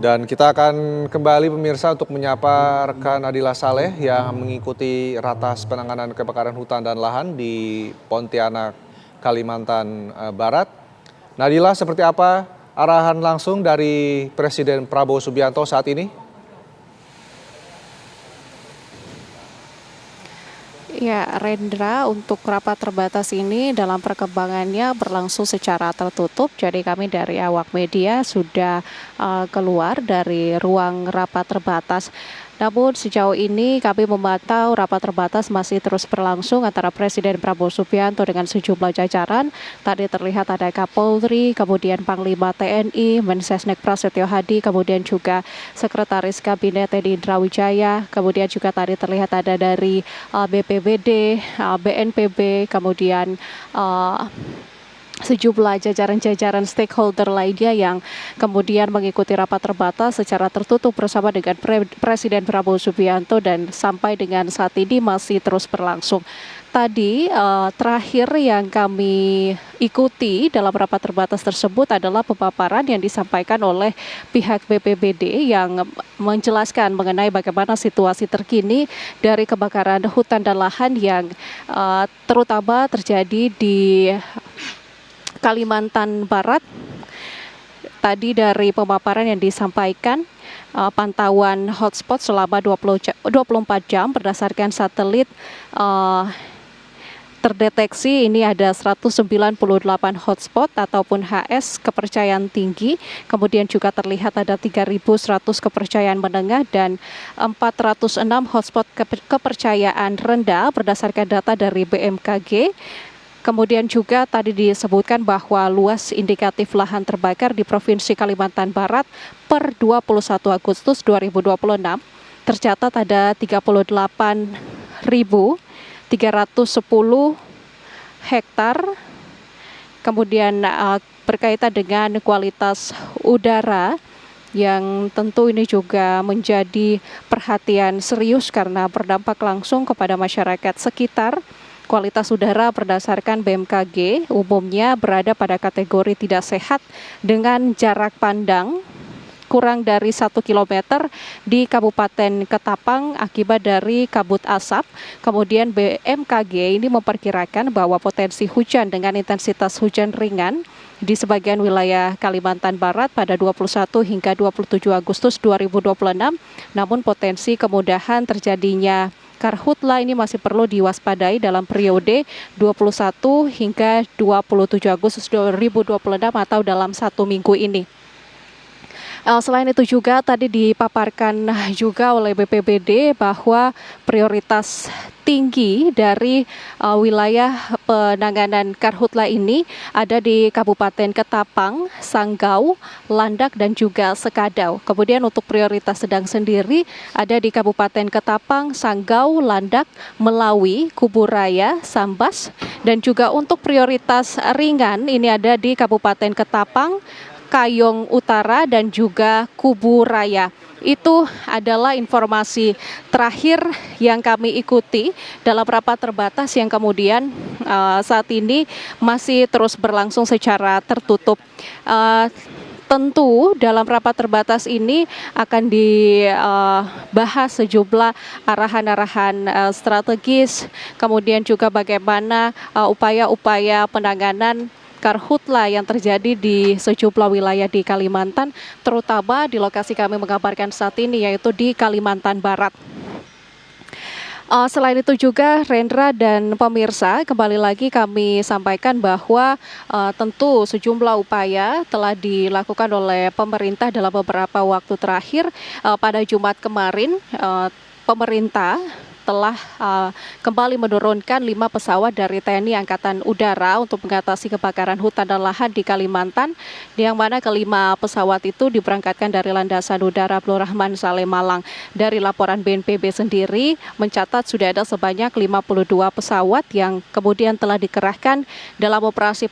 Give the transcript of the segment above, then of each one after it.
Dan kita akan kembali pemirsa untuk menyapa rekan Nadila Saleh yang mengikuti ratas penanganan kebakaran hutan dan lahan di Pontianak, Kalimantan Barat. Nadila, seperti apa arahan langsung dari Presiden Prabowo Subianto saat ini? Ya, Rendra, untuk rapat terbatas ini dalam perkembangannya berlangsung secara tertutup. Jadi kami dari awak media sudah keluar dari ruang rapat terbatas. Namun sejauh ini kami memantau rapat terbatas masih terus berlangsung antara Presiden Prabowo Subianto dengan sejumlah jajaran. Tadi terlihat ada Kapolri, kemudian Panglima TNI, Mensesnek Prasetyo Hadi, kemudian juga Sekretaris Kabinet Teddy Indrawijaya, kemudian juga tadi terlihat ada dari BPBD, BNPB, kemudian sejumlah jajaran-jajaran stakeholder lainnya yang kemudian mengikuti rapat terbatas secara tertutup bersama dengan Presiden Prabowo Subianto dan sampai dengan saat ini masih terus berlangsung. Tadi terakhir yang kami ikuti dalam rapat terbatas tersebut adalah pemaparan yang disampaikan oleh pihak BPBD yang menjelaskan mengenai bagaimana situasi terkini dari kebakaran hutan dan lahan yang terutama terjadi di Kalimantan Barat. Tadi dari pemaparan yang disampaikan, pantauan hotspot selama 24 jam berdasarkan satelit terdeteksi ini ada 198 hotspot ataupun HS kepercayaan tinggi, kemudian juga terlihat ada 3.100 kepercayaan menengah dan 406 hotspot kepercayaan rendah berdasarkan data dari BMKG. Kemudian juga tadi disebutkan bahwa luas indikatif lahan terbakar di Provinsi Kalimantan Barat per 21 Agustus 2026 tercatat ada 38.310 hektar. Kemudian berkaitan dengan kualitas udara yang tentu ini juga menjadi perhatian serius karena berdampak langsung kepada masyarakat sekitar. Kualitas udara berdasarkan BMKG umumnya berada pada kategori tidak sehat dengan jarak pandang kurang dari 1 km di Kabupaten Ketapang akibat dari kabut asap. Kemudian BMKG ini memperkirakan bahwa potensi hujan dengan intensitas hujan ringan di sebagian wilayah Kalimantan Barat pada 21 hingga 27 Agustus 2026. Namun potensi kemudahan terjadinya karhutla ini masih perlu diwaspadai dalam periode 21 hingga 27 Agustus 2026 atau dalam 1 minggu ini. Selain itu juga tadi dipaparkan juga oleh BPBD bahwa prioritas tinggi dari wilayah penanganan karhutla ini ada di Kabupaten Ketapang, Sanggau, Landak dan juga Sekadau. Kemudian untuk prioritas sedang sendiri ada di Kabupaten Ketapang, Sanggau, Landak, Melawi, Kuburaya, Sambas dan juga untuk prioritas ringan ini ada di Kabupaten Ketapang, Kayong Utara dan juga Kuburaya. Itu adalah informasi terakhir yang kami ikuti dalam rapat terbatas yang kemudian saat ini masih terus berlangsung secara tertutup. Tentu dalam rapat terbatas ini akan dibahas sejumlah arahan-arahan strategis, kemudian juga bagaimana upaya-upaya penanganan karhutla yang terjadi di sejumlah wilayah di Kalimantan, terutama di lokasi kami mengabarkan saat ini yaitu di Kalimantan Barat. Selain itu juga Rendra dan pemirsa, kembali lagi kami sampaikan bahwa tentu sejumlah upaya telah dilakukan oleh pemerintah dalam beberapa waktu terakhir. Pada Jumat kemarin pemerintah telah kembali menurunkan 5 pesawat dari TNI Angkatan Udara untuk mengatasi kebakaran hutan dan lahan di Kalimantan, yang mana kelima pesawat itu diberangkatkan dari Landasan Udara Abdurrahman Saleh Malang. Dari laporan BNPB sendiri mencatat sudah ada sebanyak 52 pesawat yang kemudian telah dikerahkan dalam operasi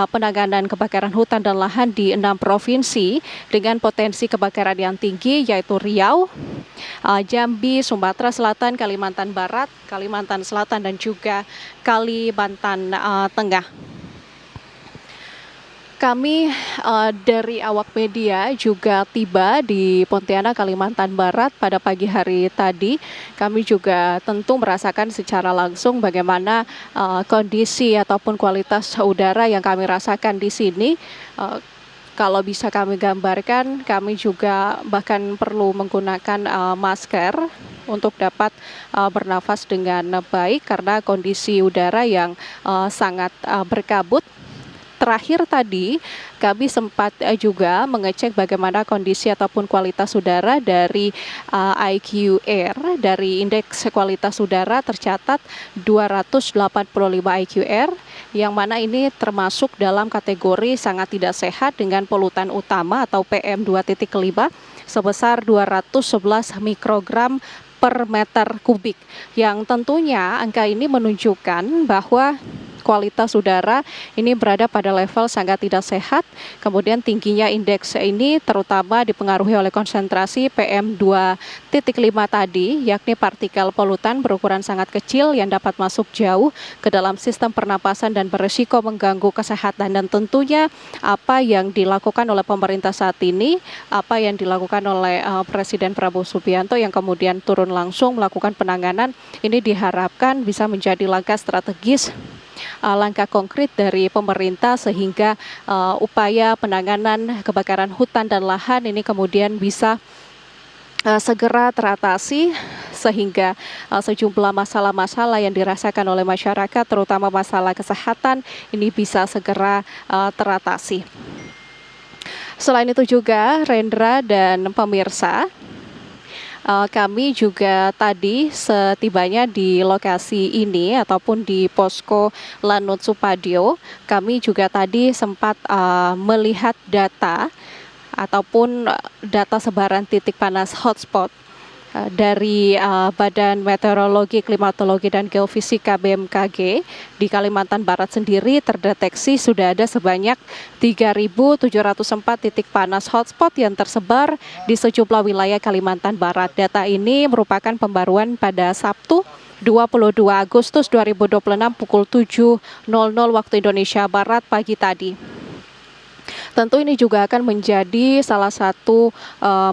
penanganan kebakaran hutan dan lahan di 6 provinsi dengan potensi kebakaran yang tinggi yaitu Riau, Jambi, Sumatera Selatan, Kalimantan Barat, Kalimantan Selatan dan juga Kalimantan Tengah. Kami dari awak media juga tiba di Pontianak, Kalimantan Barat pada pagi hari tadi. Kami juga tentu merasakan secara langsung bagaimana kondisi ataupun kualitas udara yang kami rasakan di sini. Eh, Kalau bisa kami gambarkan, kami juga bahkan perlu menggunakan masker untuk dapat bernafas dengan baik karena kondisi udara yang sangat berkabut. Terakhir tadi kami sempat juga mengecek bagaimana kondisi ataupun kualitas udara dari IQ Air. Dari indeks kualitas udara tercatat 285 IQ Air, yang mana ini termasuk dalam kategori sangat tidak sehat dengan polutan utama atau PM 2.5 sebesar 211 mikrogram per meter kubik, yang tentunya angka ini menunjukkan bahwa kualitas udara ini berada pada level sangat tidak sehat. Kemudian tingginya indeks ini terutama dipengaruhi oleh konsentrasi PM 2.5 tadi, yakni partikel polutan berukuran sangat kecil yang dapat masuk jauh ke dalam sistem pernapasan dan berisiko mengganggu kesehatan. Dan tentunya apa yang dilakukan oleh pemerintah saat ini, apa yang dilakukan oleh Presiden Prabowo Subianto yang kemudian turun langsung melakukan penanganan, ini diharapkan bisa menjadi langkah strategis, langkah konkret dari pemerintah sehingga upaya penanganan kebakaran hutan dan lahan ini kemudian bisa segera teratasi sehingga sejumlah masalah-masalah yang dirasakan oleh masyarakat terutama masalah kesehatan ini bisa segera teratasi. Selain itu juga Rendra dan pemirsa, kami juga tadi setibanya di lokasi ini ataupun di posko Lanut Supadio, kami juga tadi sempat melihat data ataupun data sebaran titik panas hotspot dari Badan Meteorologi, Klimatologi, dan Geofisika BMKG. Di Kalimantan Barat sendiri terdeteksi sudah ada sebanyak 3.704 titik panas hotspot yang tersebar di sejumlah wilayah Kalimantan Barat. Data ini merupakan pembaruan pada Sabtu 22 Agustus 2026 pukul 7.00 waktu Indonesia Barat pagi tadi. Tentu ini juga akan menjadi salah satu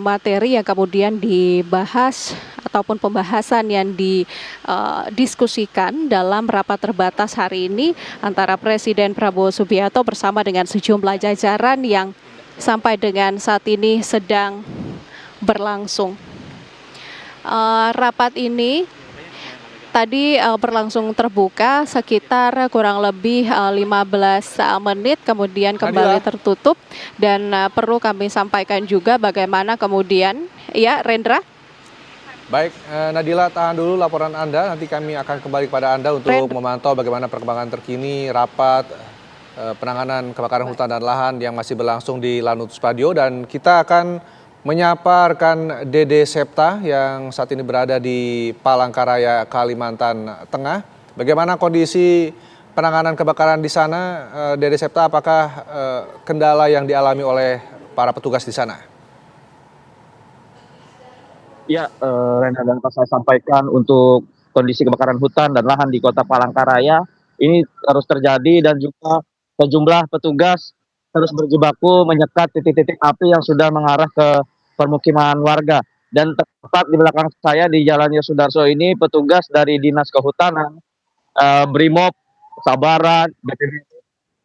materi yang kemudian dibahas ataupun pembahasan yang didiskusikan dalam rapat terbatas hari ini antara Presiden Prabowo Subianto bersama dengan sejumlah jajaran yang sampai dengan saat ini sedang berlangsung. Rapat ini tadi berlangsung terbuka sekitar kurang lebih 15 menit, kemudian kembali tertutup. Dan perlu kami sampaikan juga bagaimana kemudian, ya Rendra? Baik, Nadila, tahan dulu laporan Anda, nanti kami akan kembali kepada Anda untuk memantau bagaimana perkembangan terkini rapat penanganan kebakaran hutan dan lahan yang masih berlangsung di Lanut Supadio. Dan kita akan menyapa rekan Dede Septa yang saat ini berada di Palangkaraya, Kalimantan Tengah. Bagaimana kondisi penanganan kebakaran di sana, Dede Septa? Apakah kendala yang dialami oleh para petugas di sana? Ya, Renhard, dan saya sampaikan untuk kondisi kebakaran hutan dan lahan di Kota Palangkaraya ini terus terjadi dan juga sejumlah petugas terus berjibaku menyekat titik-titik api yang sudah mengarah ke permukiman warga. Dan tepat di belakang saya di Jalan Yosudarso ini petugas dari Dinas Kehutanan, Brimob, Sabaran, BPBD,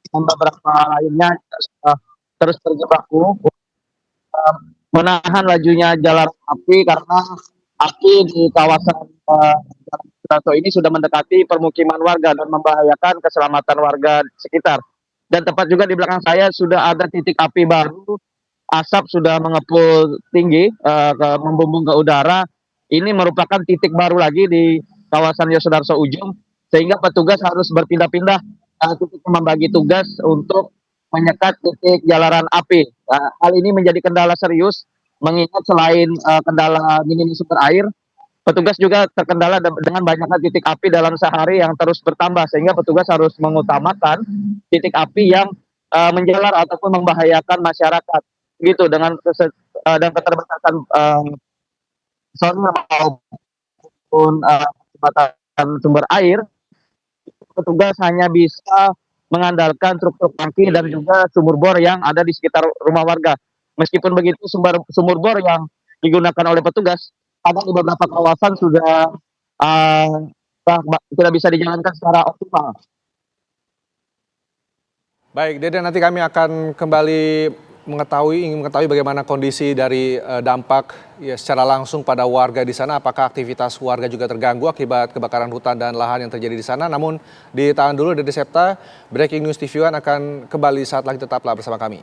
dan beberapa lainnya terus terjibaku menahan lajunya jalan api karena api di kawasan Jalan Sudarso ini sudah mendekati permukiman warga dan membahayakan keselamatan warga sekitar. Dan tepat juga di belakang saya sudah ada titik api baru, asap sudah mengepul tinggi, membumbung ke udara. Ini merupakan titik baru lagi di kawasan Yosudarso Ujung, sehingga petugas harus berpindah-pindah titik membagi tugas untuk menyekat titik jalanan api. Hal ini menjadi kendala serius, mengingat selain kendala minimnya sumber air, petugas juga terkendala dengan banyaknya titik api dalam sehari yang terus bertambah, sehingga petugas harus mengutamakan titik api yang menjalar ataupun membahayakan masyarakat. Gitu, dengan dan keterbatasan personil maupun kecepatan sumber air, petugas hanya bisa mengandalkan truk-truk tangki dan juga sumur bor yang ada di sekitar rumah warga. Meskipun begitu, sumur bor yang digunakan oleh petugas ada di beberapa kawasan sudah uh, tidak bisa dijalankan secara optimal. Baik, Dede, nanti kami akan kembali ingin mengetahui bagaimana kondisi dari dampak ya secara langsung pada warga di sana. Apakah aktivitas warga juga terganggu akibat kebakaran hutan dan lahan yang terjadi di sana. Namun ditahan dulu, Dede Septa, Breaking News TV One akan kembali saat lagi, tetaplah bersama kami.